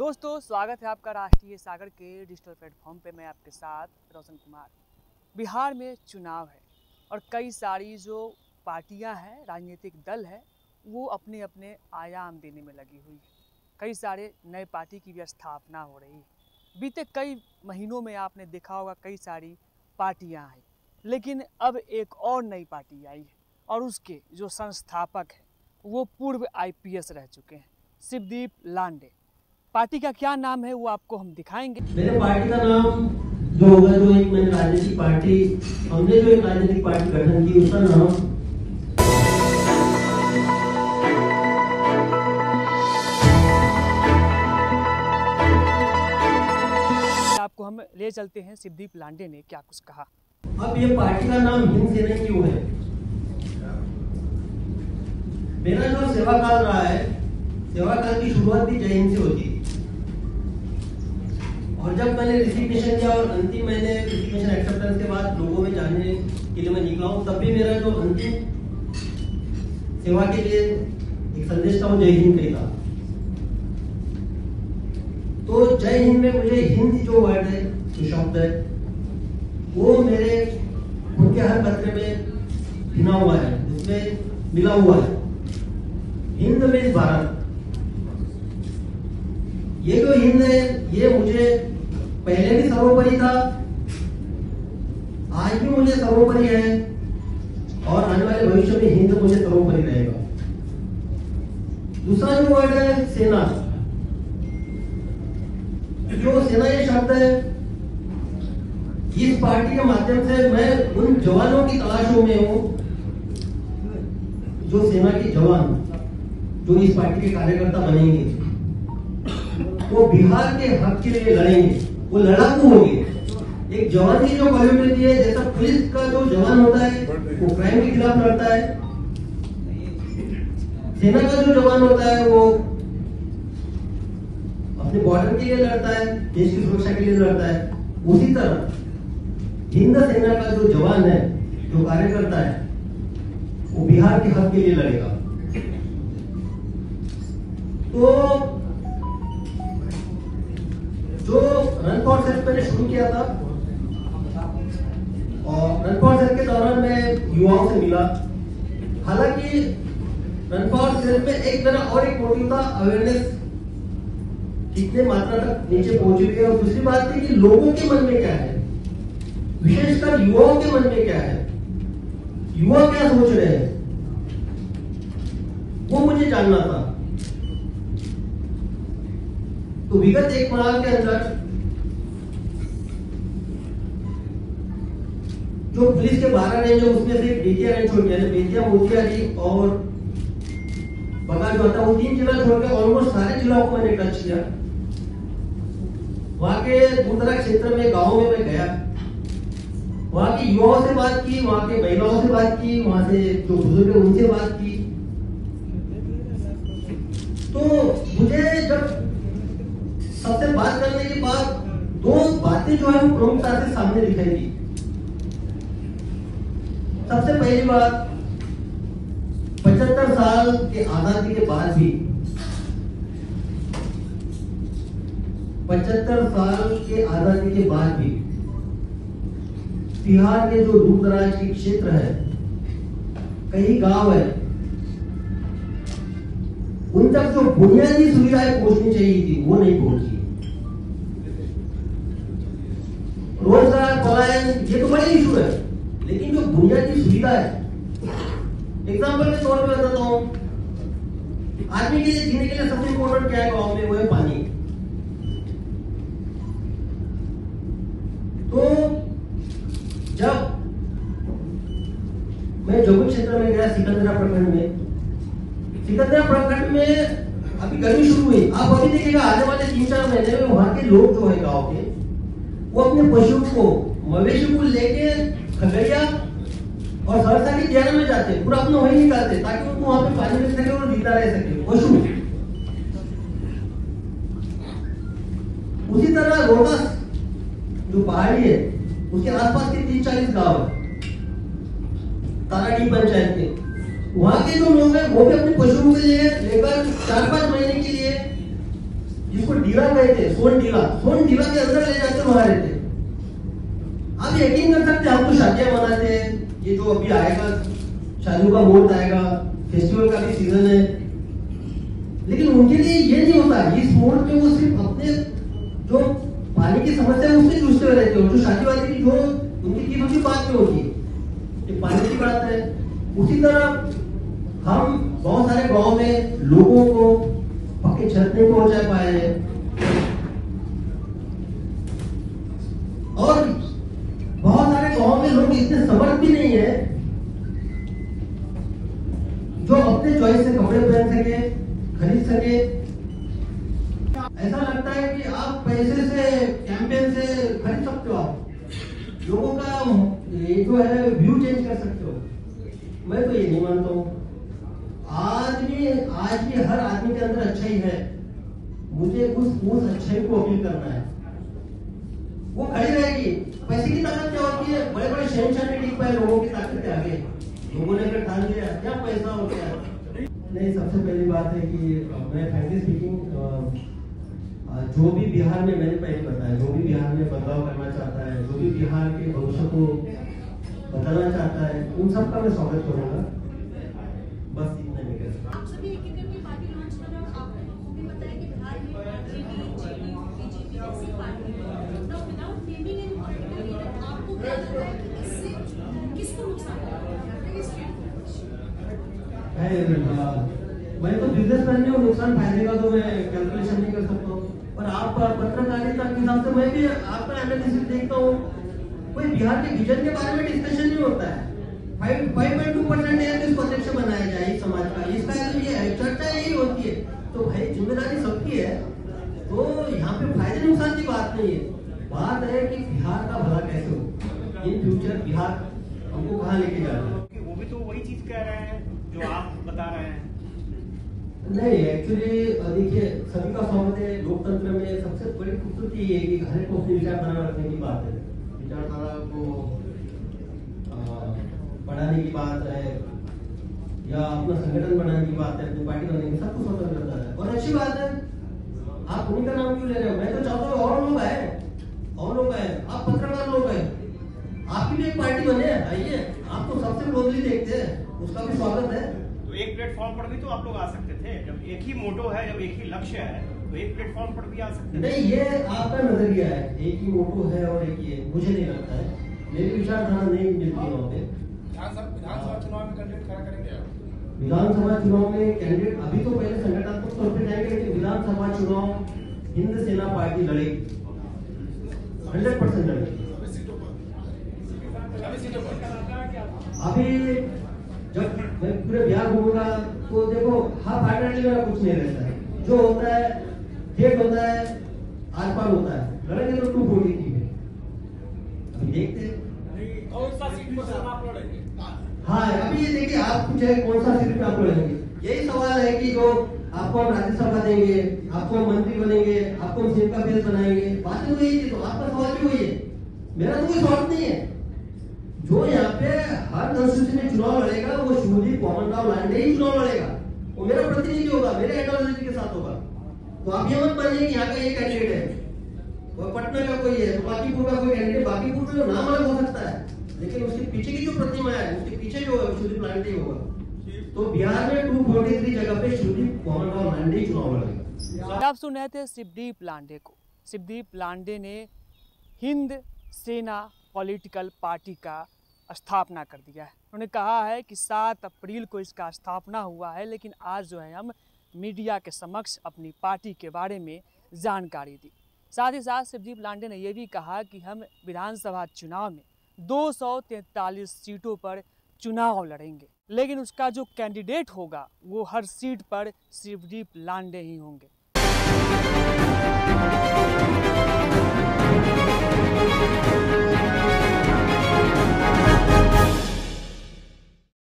दोस्तों स्वागत है आपका राष्ट्रीय सागर के डिजिटल प्लेटफॉर्म पे। मैं आपके साथ रोशन कुमार। बिहार में चुनाव है और कई सारी जो पार्टियां हैं, राजनीतिक दल है, वो अपने अपने आयाम देने में लगी हुई है। कई सारे नए पार्टी की भी स्थापना हो रही है। बीते कई महीनों में आपने देखा होगा कई सारी पार्टियां आई, लेकिन अब एक और नई पार्टी आई है और उसके जो संस्थापक हैं वो पूर्व IPS रह चुके हैं, शिवदीप लांडे। पार्टी का क्या नाम है वो आपको हम दिखाएंगे। मेरे पार्टी का नाम जो होगा, जो एक मैंने राजनीतिक पार्टी, हमने जो एक राजनीतिक पार्टी गठन की, उसका नाम आपको हम ले चलते हैं शिवदीप लांडे ने क्या कुछ कहा। अब ये पार्टी का नाम हिंद सेना क्यों है? मेरा जो सेवा काल रहा है, सेवा काल की शुरुआत भी जय हिंद से होती है। और जब मैंने रिसिग्नेशन किया और अंतिम मैंने रिसिग्नेशन एक्सेप्टेंस के बाद लोगों में जाने के लिए मैं निकला हूं, तब भी मेरा जो अंतिम सेवा के लिए एक संदेश था वो जय हिंद का ही था। तो जय हिंद में मुझे हिंद जो वर्ड है, जो शब्द है, वो मेरे उनके हर पत्र में भिना हुआ है, जिसमें मिला हुआ है। हिंद में भारत, ये जो हिंद है ये मुझे पहले भी सर्वोपरि था, आज भी मुझे सर्वोपरि है और आने वाले भविष्य में हिंद मुझे सर्वोपरि रहेगा। दूसरा जो वर्ड है सेना, जो सेना ये शब्द है, इस पार्टी के माध्यम से मैं उन जवानों की तलाशों में हूं, जो सेना के जवान जो इस पार्टी के कार्यकर्ता बनेंगे, वो बिहार के हक के लिए लड़ेंगे, वो लड़ाकू होंगे। एक जवान की जो क्वालिटी है, जैसा पुलिस का जो जवान होता है वो क्राइम के खिलाफ लड़ता है, सेना का जो जवान होता है वो अपने बॉर्डर के लिए लड़ता है, देश की सुरक्षा के लिए लड़ता है। उसी तरह हिंद सेना का जो जवान है, जो कार्यकर्ता है, वो बिहार के हक के लिए लड़ेगा। तो जो रन फॉर सेल्फ मैंने शुरू किया था, और रन फॉर सेल्फ के दौरान मैं युवाओं से मिला। हालांकि रन फॉर सेल्फ में एक मेरा और एक मोटिव था, अवेयरनेस कितने मात्रा तक नीचे पहुंची हुई है, और दूसरी बात थी कि लोगों के मन में क्या है, विशेषकर युवाओं के मन में क्या है, युवा क्या सोच रहे हैं, वो मुझे जानना था। तो विगत एक माह के अंदर जो पुलिस के 12 रेंज है, उसमें से बेतिया रेंज छोड़ दिया, बेतिया, मोतिहारी और बगा जो था, वो 3 जिला छोड़ के ऑलमोस्ट सारे जिलों को मैंने टच किया। वहां के दूर-दराज क्षेत्र में, गांव में मैं गया, वहां के युवाओं से बात की, वहां के महिलाओं से बात की, वहां से जो बुजुर्ग है उनसे बात की। तो मुझे जब सबसे बात करने के बाद 2 बातें जो है वो प्रमुखता से सामने दिखाई दी। सबसे पहली बात, 75 साल के आजादी के बाद भी, 75 साल के आजादी के बाद भी बिहार के जो दूर दराज के क्षेत्र है, कई गांव है, उन तक जो बुनियादी सुविधाएं पहुंचनी चाहिए थी वो नहीं पहुंची। रोजगार, पलायन, ये तो बड़ी इशू है, लेकिन जो बुनियादी सुविधा है, एग्जाम्पल के तौर पे बताता हूं, आदमी के लिए जीने के लिए सबसे इंपॉर्टेंट क्या है गांव में, वो है पानी। तो जब मैं जम्मू क्षेत्र में गया, सिकंदरा प्रखंड में, सिकंदरा प्रखंड में अभी गर्मी शुरू हुई, आप अभी देखिएगा आने वाले 3-4 महीने में वहां के लोग जो है गांव के, वो अपने पशु को, मवेशी को लेके खगड़िया और सहरसा के दियारा में जाते हैं, पूरा अपना वही निकालते ताकि उनको वहां पे पानी मिल सके और जीता रह सके पशु। उसी तरह रोहतास जो पहाड़ी है, उसके आसपास के 30-40 गांव है, ताराडी पंचायत के, वहां के जो लोग हैं वो भी अपने पशुओं के लिए लेकर 4-5 महीने के लिए जिसको डीला कहते हैं, सोन डीला के अंदर ले जाकर वहां रहते। आप यकीन कर सकते हैं, हम तो शादियां मनाते हैं, ये जो अभी आएगा शादियों का मोड आएगा, फेस्टिवल का भी सीजन है, लेकिन उनके लिए ये नहीं होता। इस मोड पे वो सिर्फ अपने जो पानी की समस्या है उससे जूझते हुए रहते हो। जो शादी वादी की जो उनकी दूसरी बात में होती है, पानी की बात है। उसी तरह हम बहुत सारे गांव में लोगों को पक्के छत नहीं पहुंचा पाए हैं, और बहुत सारे गांव में लोग इतने समर्थ भी नहीं है जो अपने चॉइस से कपड़े पहन सके, खरीद सके। ऐसा लगता है कि आप पैसे से, कैंपेन से खरीद सकते हो, आप लोगों का ये जो है व्यू चेंज कर सकते हो। मैं तो ये नहीं मानता हूँ। आज भी हर आदमी के अंदर अच्छाई है, मुझे उस अच्छाई को अपील करना है। वो खड़ी रहेगी। पैसे की ताकत क्या होती है? बड़े बड़े शहनशाह नहीं टिक पाए लोगों की ताकत के आगे। लोगों ने अगर ठान लिया क्या पैसा हो गया। नहीं, सबसे पहली बात है कि मैं फ्रैंकली स्पीकिंग, जो भी बिहार में, मैंने पहले बताया, जो भी बिहार में बदलाव करना चाहता है, जो भी बिहार के भविष्य को बताना चाहता है, उन सबका मैं स्वागत करूंगा। बस इतना ही कह सकता हूं। मैं तो बिजनेसमैन नहीं हूँ, नुकसान फायदे का तो मैं कैलकुलेशन नहीं कर सकता हूँ, पर आप पत्रकारिता के हिसाब से मैं भी आपका एनालिसिस देखता हूँ। कोई बिहार के विजन के बारे में डिस्कशन नहीं होता है। 5.2% है तो इसको अध्यक्ष बनाया जाए समाज का, इसका ये है, चर्चा यही होती है। तो भाई जिम्मेदारी सबकी है, तो यहाँ पे फायदे नुकसान की बात नहीं है। बात है कि बिहार का भला कैसे हो, इन फ्यूचर बिहार हमको कहाँ लेके जाना है। वो भी तो वही चीज कह रहे हैं जो आप बता रहे हैं। नहीं, एक्चुअली देखिए, सभी का स्वागत है। लोकतंत्र में सबसे बड़ी खूबसूरती ये है कि हर एक को अपनी विचारधारा रखने की बात है, विचारधारा को बढ़ाने की बात है, या अपना संगठन बनाने की बात है, अपनी पार्टी बनाने की, सब कुछ स्वतंत्रता है और अच्छी बात है। आप उन्हीं का नाम क्यों ले रहे हो? मैं तो चाहता हूँ और लोग आए, आप पत्रकार लोग आए, आपकी भी एक पार्टी बने, आइए। आप तो सबसे क्लोजली देखते हैं, उसका भी स्वागत है। तो एक प्लेटफॉर्म पर भी तो आप लोग आ सकते थे। जब एक ही मोटो है, जब एक ही लक्ष्य है, तो एक प्लेटफॉर्म पर भी आ सकते थे। नहीं, ये आपका नजरिया है, एक ही मोटो है और एक ये, मुझे नहीं लगता है। मेरी विचारधारा नहीं मिलती वहाँ पे। विधानसभा चुनाव में कैंडिडेट खड़ा करेंगे आप? विधानसभा चुनाव में कैंडिडेट अभी तो पहले संगठनात्मक तौर पे जाएंगे, लेकिन विधानसभा चुनाव हिंद सेना पार्टी लड़ेगी, 100% लड़ेगी। अभी जब मैं पूरे बिहार घूमूंगा तो देखो, हाफ हार्टेडली मेरा कुछ नहीं रहता है। जो होता है ठेठ होता है, आर पार होता है। लड़ेंगे तो 243 है, अभी देखते हैं कौन सा सीट पर सर आप लड़ेंगे? हाँ, अभी ये देखिए, आप कुछ है कौन सा सीट पे आप लड़ेंगे। यही सवाल है कि जो आपको हम राज्यसभा देंगे, आपको हम मंत्री बनेंगे, आपको हम सीएम का फेस बनाएंगे, बातें तो यही थी। तो आपका सवाल भी वही है, मेरा तो कोई स्वार्थ नहीं है। जो यहाँ पे हर कंस्टिट्यूंसी में चुनाव लड़ेगा वो शिवदीप मोहन लांडे ही चुनाव लड़ेगा, वो मेरा प्रतिनिधि होगा, मेरे आइडियोलॉजी के साथ होगा। तो आप ये मत मानिए कि यहाँ का ये कैंडिडेट है, वो पटना का कोई है, तो बाकीपुर का कोई कैंडिडेट, बाकीपुर में नाम अलग हो सकता है, लेकिन उसके पीछे की जो प्रतिमा है, उसके पीछे जो शिवदीप लांडे होगा। तो बिहार में 243 जगह पे शिवदीप मोहन लांडे चुनाव लड़ेगा। आप सुन रहे थे शिवदीप लांडे को। शिवदीप लांडे ने हिंद सेना पॉलिटिकल पार्टी का स्थापना कर दिया है। उन्होंने कहा है कि 7 अप्रैल को इसका स्थापना हुआ है, लेकिन आज जो है हम मीडिया के समक्ष अपनी पार्टी के बारे में जानकारी दी। साथ ही साथ शिवदीप लांडे ने यह भी कहा कि हम विधानसभा चुनाव में 243 सीटों पर चुनाव लड़ेंगे, लेकिन उसका जो कैंडिडेट होगा वो हर सीट पर शिवदीप लांडे ही होंगे।